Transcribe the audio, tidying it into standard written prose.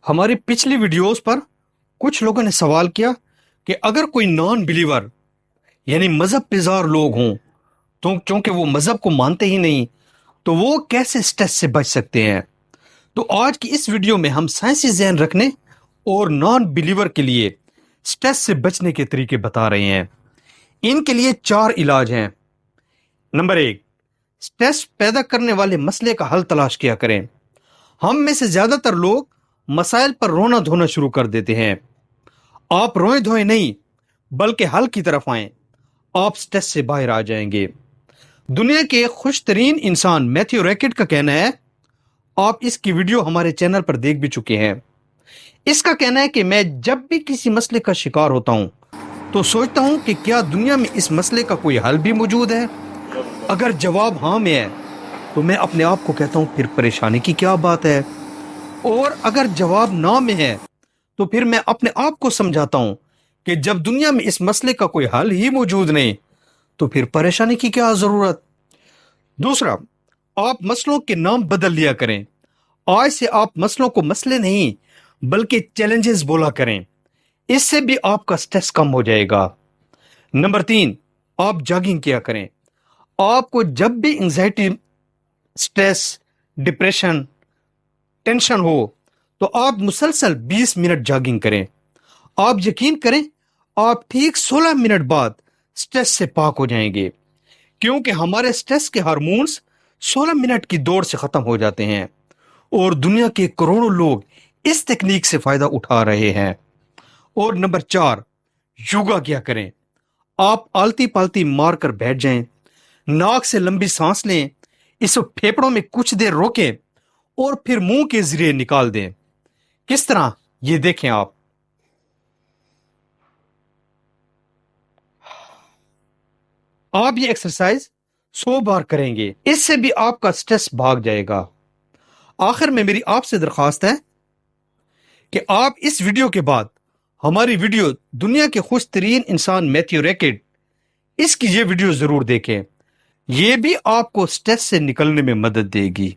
ہماری پچھلی ویڈیوز پر کچھ لوگوں نے سوال کیا کہ اگر کوئی نان بلیور یعنی مذہب پیزار لوگ ہوں تو چونکہ وہ مذہب کو مانتے ہی نہیں تو وہ کیسے سٹریس سے بچ سکتے ہیں. تو آج کی اس ویڈیو میں ہم سائنسی ذہن رکھنے اور نان بلیور کے لیے سٹریس سے بچنے کے طریقے بتا رہے ہیں. ان کے لیے 4 علاج ہیں. نمبر 1، سٹریس پیدا کرنے والے مسئلے کا حل تلاش کیا کریں. ہم میں سے زیادہ تر لوگ مسائل پر رونا دھونا شروع کر دیتے ہیں. آپ روئیں دھوئیں نہیں بلکہ حل کی طرف آئیں، آپ سٹریس سے باہر آ جائیں گے. دنیا کے خوش ترین انسان میتھیو ریکٹ کا کہنا ہے، آپ اس کی ویڈیو ہمارے چینل پر دیکھ بھی چکے ہیں. اس کا کہنا ہے کہ میں جب بھی کسی مسئلے کا شکار ہوتا ہوں تو سوچتا ہوں کہ کیا دنیا میں اس مسئلے کا کوئی حل بھی موجود ہے. اگر جواب ہاں میں ہے تو میں اپنے آپ کو کہتا ہوں پھر پریشانی کی کیا بات ہے، اور اگر جواب نہ میں ہے تو پھر میں اپنے آپ کو سمجھاتا ہوں کہ جب دنیا میں اس مسئلے کا کوئی حل ہی موجود نہیں تو پھر پریشانی کی کیا ضرورت. دوسرا، آپ مسئلوں کے نام بدل لیا کریں. آج سے آپ مسئلوں کو مسئلے نہیں بلکہ چیلنجز بولا کریں. اس سے بھی آپ کا سٹریس کم ہو جائے گا. نمبر 3، آپ جاگنگ کیا کریں. آپ کو جب بھی انگزائٹی، سٹریس، ڈپریشن، ٹینشن ہو تو آپ مسلسل 20 منٹ جاگنگ کریں. آپ یقین کریں آپ ٹھیک 16 منٹ بعد سٹریس سے پاک ہو جائیں گے، کیونکہ ہمارے سٹریس کے ہارمونز 16 منٹ کی دوڑ سے ختم ہو جاتے ہیں، اور دنیا کے کروڑوں لوگ اس تکنیک سے فائدہ اٹھا رہے ہیں. اور نمبر 4، یوگا کیا کریں. آپ آلتی پالتی مار کر بیٹھ جائیں، ناک سے لمبی سانس لیں، اسے پھیپڑوں میں کچھ دیر روکیں اور پھر منہ کے ذریعے نکال دیں. کس طرح، یہ دیکھیں. آپ یہ ایکسرسائز 100 بار کریں گے، اس سے بھی آپ کا سٹریس بھاگ جائے گا. آخر میں میری آپ سے درخواست ہے کہ آپ اس ویڈیو کے بعد ہماری ویڈیو دنیا کے خوش ترین انسان میتھیو ریکٹ، اس کی یہ ویڈیو ضرور دیکھیں. یہ بھی آپ کو سٹریس سے نکلنے میں مدد دے گی.